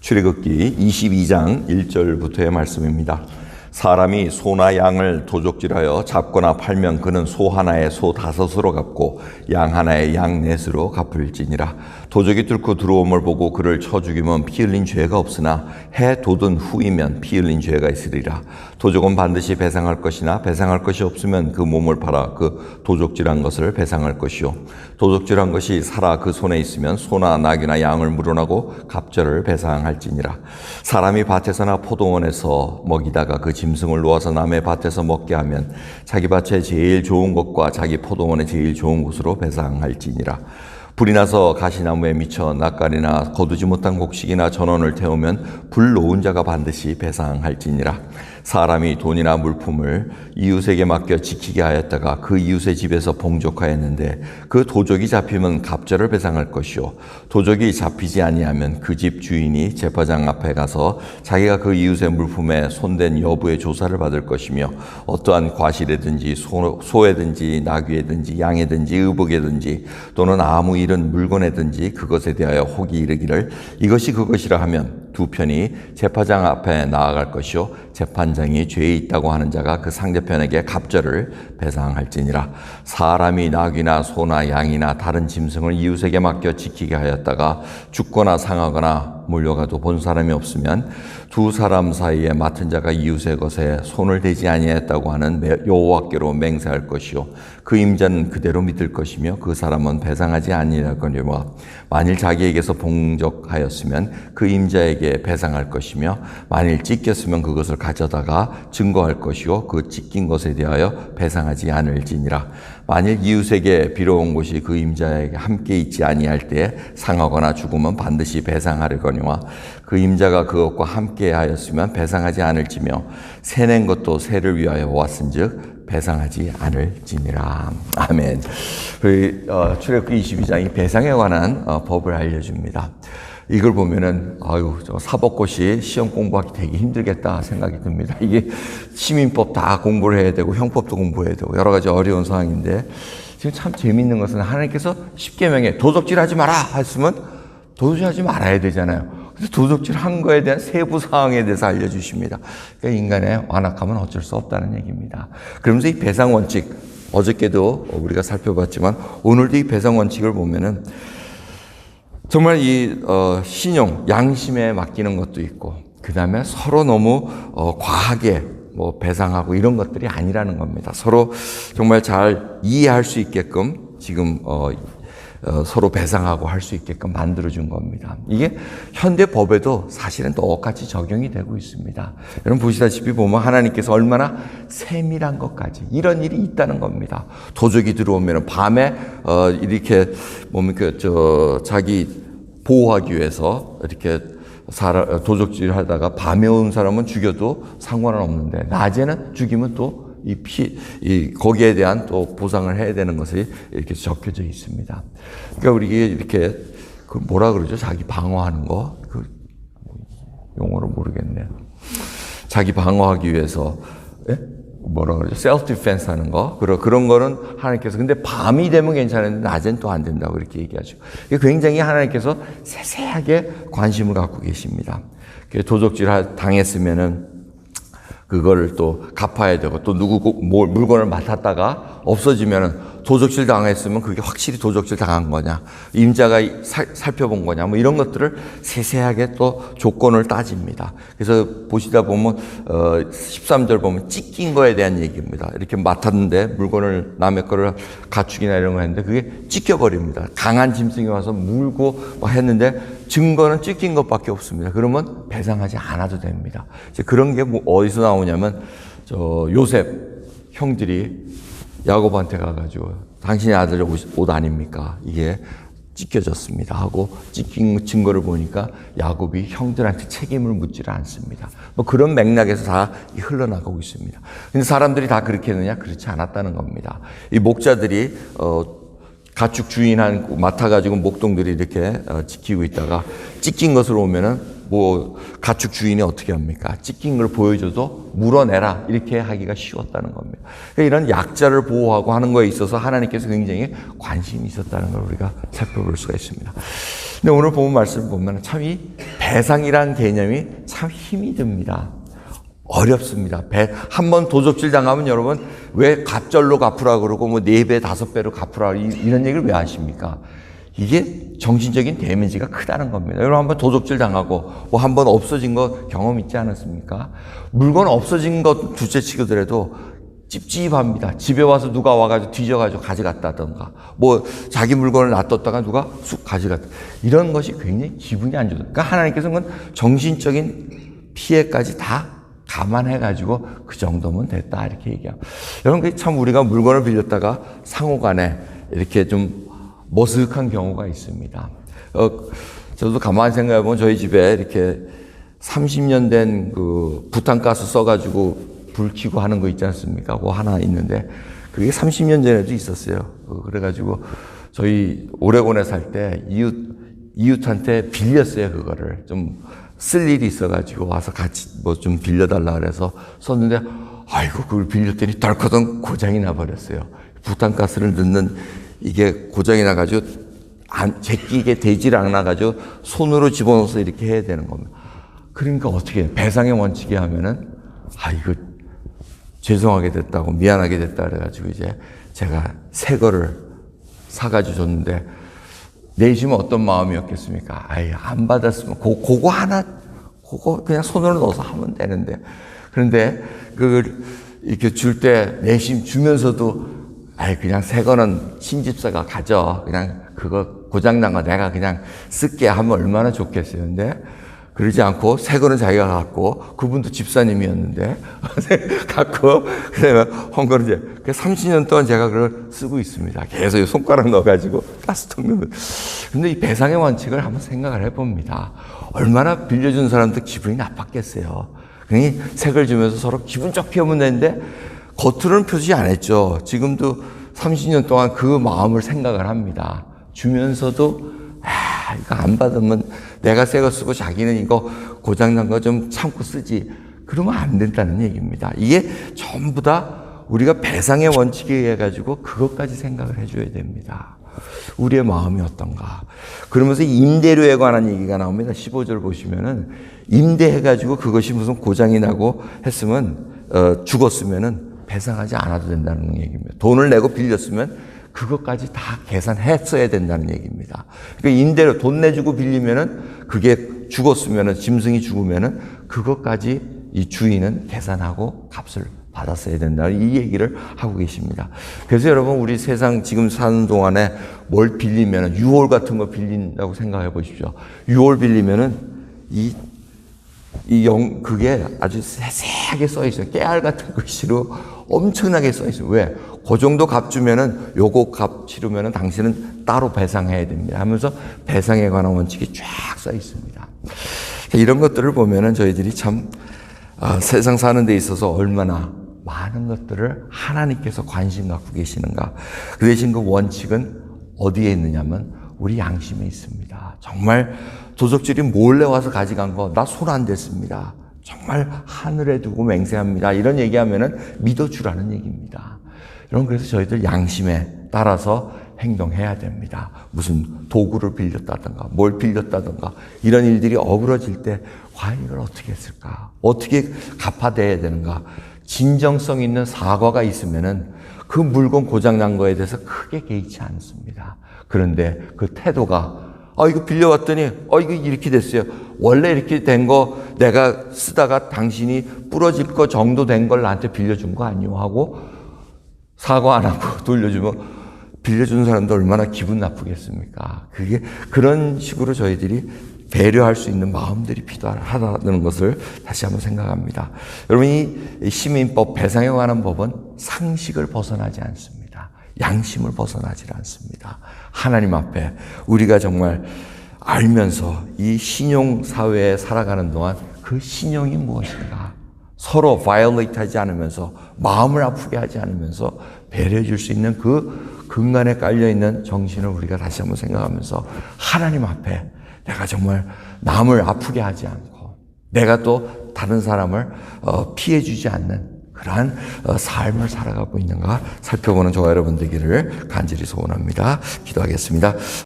출애굽기 22장 1절부터의 말씀입니다. 사람이 소나 양을 도적질하여 잡거나 팔면 그는 소 하나에 소 5으로 갚고 양 하나에 양 4으로 갚을지니라. 도적이 뚫고 들어옴을 보고 그를 쳐 죽이면 피 흘린 죄가 없으나 해 돋은 후이면 피 흘린 죄가 있으리라. 도적은 반드시 배상할 것이나 배상할 것이 없으면 그 몸을 팔아 그 도적질한 것을 배상할 것이요, 도적질한 것이 살아 그 손에 있으면 소나 낙이나 양을 물어나고 갑절을 배상할지니라. 사람이 밭에서나 포도원에서 먹이다가 그 짐승을 놓아서 남의 밭에서 먹게 하면 자기 밭에 제일 좋은 것과 자기 포도원에 제일 좋은 곳으로 배상할지니라. 불이 나서 가시나무에 미쳐 낯가리나 거두지 못한 곡식이나 전원을 태우면 불 놓은 자가 반드시 배상할지니라. 사람이 돈이나 물품을 이웃에게 맡겨 지키게 하였다가 그 이웃의 집에서 봉족하였는데 그 도적이 잡히면 갑절을 배상할 것이요, 도적이 잡히지 아니하면 그 집 주인이 재판장 앞에 가서 자기가 그 이웃의 물품에 손댄 여부의 조사를 받을 것이며, 어떠한 과실이든지 소에든지 나귀에든지 양에든지 의복에든지 또는 아무 이런 물건에든지 그것에 대하여 혹이 이르기를 이것이 그것이라 하면 두 편이 재판장 앞에 나아갈 것이요, 재판장이 죄에 있다고 하는 자가 그 상대편에게 갑절을 배상할지니라. 사람이 나귀나 소나 양이나 다른 짐승을 이웃에게 맡겨 지키게 하였다가 죽거나 상하거나 몰려가도 본 사람이 없으면 두 사람 사이에 맡은 자가 이웃의 것에 손을 대지 아니했다고 하는 여호와께로 맹세할 것이요, 그 임자는 그대로 믿을 것이며 그 사람은 배상하지 아니하거니와 만일 자기에게서 봉적하였으면 그 임자에게 배상할 것이며 만일 찢겼으면 그것을 가져다가 증거할 것이요, 그 찢긴 것에 대하여 배상하지 않을지니라. 만일 이웃에게 빌어온 것이 그 임자에게 함께 있지 아니할 때에 상하거나 죽으면 반드시 배상하려거니와 그 임자가 그것과 함께 하였으면 배상하지 않을지며 새낸 것도 새를 위하여 왔은즉 배상하지 않을지니라. 아멘. 출애굽기 22장이 배상에 관한 법을 알려줍니다. 이걸 보면은 저 사법고시 시험 공부하기 되게 힘들겠다 생각이 듭니다. 이게 시민법 다 공부를 해야 되고 형법도 공부해야 되고 여러 가지 어려운 상황인데, 지금 참 재미있는 것은 하나님께서 십계명에 도적질하지 마라 했으면 도적질하지 말아야 되잖아요. 근데 도적질한 거에 대한 세부 사항에 대해서 알려주십니다. 그러니까 인간의 완악함은 어쩔 수 없다는 얘기입니다. 그러면서 이 배상 원칙, 어저께도 우리가 살펴봤지만 오늘도 이 배상 원칙을 보면은 정말 이 신용, 양심에 맡기는 것도 있고, 그 다음에 서로 너무 과하게 배상하고 이런 것들이 아니라는 겁니다. 서로 정말 잘 이해할 수 있게끔 지금 서로 배상하고 할 수 있게끔 만들어준 겁니다. 이게 현대 법에도 사실은 똑같이 적용이 되고 있습니다. 여러분 보시다시피 보면 하나님께서 얼마나 세밀한 것까지 이런 일이 있다는 겁니다. 도적이 들어오면 밤에 이렇게 자기 보호하기 위해서 이렇게 도적질 하다가 밤에 온 사람은 죽여도 상관은 없는데 낮에는 죽이면 또 거기에 대한 또 보상을 해야 되는 것이 이렇게 적혀져 있습니다. 그러니까 우리 이렇게 뭐라 그러죠? 자기 방어하는 거, 용어를 모르겠네요. 자기 방어하기 위해서 뭐라 그러죠? 셀프 디펜스 하는 거. 그런 거는 하나님께서, 근데 밤이 되면 괜찮은데 낮엔 또 안 된다고 이렇게 얘기하죠. 굉장히 하나님께서 세세하게 관심을 갖고 계십니다. 도적질 당했으면은 그거를 또 갚아야 되고, 또 물건을 맡았다가 없어지면은 도적질 당했으면 그게 확실히 도적질 당한 거냐, 임자가 살펴본 거냐, 이런 것들을 세세하게 또 조건을 따집니다. 그래서 보시다 보면 13절 보면 찢긴 거에 대한 얘기입니다. 이렇게 맡았는데 물건을 남의 거를 가축이나 이런 거 했는데 그게 찢겨버립니다. 강한 짐승이 와서 물고 했는데 증거는 찢긴 것밖에 없습니다. 그러면 배상하지 않아도 됩니다. 이제 그런 게 어디서 나오냐면 요셉 형들이 야곱한테 가가지고 당신의 아들의 옷 아닙니까? 이게 찢겨졌습니다 하고 찢긴 증거를 보니까 야곱이 형들한테 책임을 묻지를 않습니다. 그런 맥락에서 다 흘러나가고 있습니다. 근데 사람들이 다 그렇게 했느냐? 그렇지 않았다는 겁니다. 이 목자들이 가축 주인한 맡아가지고 목동들이 이렇게 지키고 있다가 찢긴 것으로 오면은 뭐 가축 주인이 어떻게 합니까? 찢긴 걸 보여줘도 물어내라 이렇게 하기가 쉬웠다는 겁니다. 그러니까 이런 약자를 보호하고 하는 거에 있어서 하나님께서 굉장히 관심이 있었다는 걸 우리가 살펴볼 수가 있습니다. 근데 오늘 본 말씀을 보면 참 이 배상이라는 개념이 참 힘이 듭니다. 어렵습니다. 한번 도적질 당하면 여러분 왜 갑절로 갚으라 그러고 뭐 4배, 5배로 갚으라 이런 얘기를 왜 하십니까? 이게 정신적인 데미지가 크다는 겁니다. 여러분 한번 도적질 당하고 뭐 한번 없어진 거 경험 있지 않았습니까? 물건 없어진 것 둘째 치고더라도 찝찝합니다. 집에 와서 누가 와가지고 뒤져가지고 가져갔다던가 뭐 자기 물건을 놔뒀다가 누가 쑥 가져갔다. 이런 것이 굉장히 기분이 안 좋다. 그러니까 하나님께서는 정신적인 피해까지 다 감안해가지고 그 정도면 됐다 이렇게 얘기합니다. 여러분 참 우리가 물건을 빌렸다가 상호간에 이렇게 좀 머쓱한 경우가 있습니다. 저도 가만히 생각해보면 저희 집에 이렇게 30년 된 그 부탄가스 써가지고 불 켜고 하는 거 있지 않습니까? 그거 하나 있는데 그게 30년 전에도 있었어요. 그래가지고 저희 오레곤에 살 때 이웃한테 빌렸어요. 그거를 좀 쓸 일이 있어가지고 와서 같이 뭐 좀 빌려달라 그래서 썼는데 아이고 그걸 빌렸더니 덜커덩 고장이 나버렸어요. 부탄가스를 넣는 이게 고장이 나가지고 제끼게 되질 않아가지고 손으로 집어넣어서 이렇게 해야 되는 겁니다. 그러니까 어떻게 해요? 배상의 원칙에 하면은 이거 죄송하게 됐다고 미안하게 됐다 그래가지고 이제 제가 새 거를 사가지고 줬는데 내시면 어떤 마음이었겠습니까? 안 받았으면 그거 하나 그거 그냥 손으로 넣어서 하면 되는데 그런데 그걸 이렇게 줄 때 내심 주면서도 그냥 새 거는 신집사가 가져 그냥 그거 고장난 거 내가 그냥 쓸게 하면 얼마나 좋겠어요. 근데 그러지 않고 새 거는 자기가 갖고 그분도 집사님이었는데 갖고 그다음에 한 거는 이제 30년 동안 제가 그걸 쓰고 있습니다. 계속 손가락 넣어가지고 가스통 넣으면. 근데 이 배상의 원칙을 한번 생각을 해봅니다. 얼마나 빌려준 사람도 기분이 나빴겠어요. 그러니 새 걸 주면서 서로 기분 좋게 하면 되는데 겉으로는 표시 안 했죠. 지금도 30년 동안 그 마음을 생각을 합니다. 주면서도 이거 안 받으면 내가 새 거 쓰고 자기는 이거 고장난 거 좀 참고 쓰지. 그러면 안 된다는 얘기입니다. 이게 전부 다 우리가 배상의 원칙에 의해 가지고 그것까지 생각을 해줘야 됩니다. 우리의 마음이 어떤가. 그러면서 임대료에 관한 얘기가 나옵니다. 15절 보시면은 임대해가지고 그것이 무슨 고장이 나고 했으면 죽었으면은 배상하지 않아도 된다는 얘기입니다. 돈을 내고 빌렸으면 그것까지 다 계산했어야 된다는 얘기입니다. 그러니까 임대료 돈 내주고 빌리면은 그게 죽었으면은 짐승이 죽으면은 그것까지 이 주인은 계산하고 값을 받았어야 된다는 이 얘기를 하고 계십니다. 그래서 여러분 우리 세상 지금 사는 동안에 뭘 빌리면은 유월 같은 거 빌린다고 생각해 보십시오. 유월 빌리면은 그게 아주 세세하게 써 있어요. 깨알 같은 글씨로 엄청나게 써 있어요. 왜? 그 정도 값 주면은 요거 값 치르면은 당신은 따로 배상해야 됩니다. 하면서 배상에 관한 원칙이 쫙 써 있습니다. 이런 것들을 보면은 저희들이 참 세상 사는 데 있어서 얼마나 많은 것들을 하나님께서 관심 갖고 계시는가. 그 대신 그 원칙은 어디에 있느냐면 우리 양심에 있습니다. 정말 도적질이 몰래 와서 가져간 거 나 손 안 댔습니다. 정말 하늘에 두고 맹세합니다. 이런 얘기하면은 믿어주라는 얘기입니다. 여러분 그래서 저희들 양심에 따라서 행동해야 됩니다. 무슨 도구를 빌렸다든가 뭘 빌렸다든가 이런 일들이 어그러질 때 과연 이걸 어떻게 했을까? 어떻게 갚아대야 되는가? 진정성 있는 사과가 있으면은 그 물건 고장난 거에 대해서 크게 개의치 않습니다. 그런데 그 태도가 이거 빌려왔더니 이거 이렇게 됐어요. 원래 이렇게 된 거 내가 쓰다가 당신이 부러질 거 정도 된 걸 나한테 빌려준 거 아니요 하고 사과 안 하고 돌려주면 빌려준 사람도 얼마나 기분 나쁘겠습니까? 그게 그런 식으로 저희들이 배려할 수 있는 마음들이 필요하다는 것을 다시 한번 생각합니다. 여러분 이 시민법 배상에 관한 법은 상식을 벗어나지 않습니다. 양심을 벗어나지 않습니다. 하나님 앞에 우리가 정말 알면서 이 신용 사회에 살아가는 동안 그 신용이 무엇인가 서로 violate 하지 않으면서 마음을 아프게 하지 않으면서 배려해 줄 수 있는 그 근간에 깔려있는 정신을 우리가 다시 한번 생각하면서 하나님 앞에 내가 정말 남을 아프게 하지 않고 내가 또 다른 사람을 피해 주지 않는 그러한 삶을 살아가고 있는가 살펴보는 저와 여러분 되기를 간절히 소원합니다. 기도하겠습니다.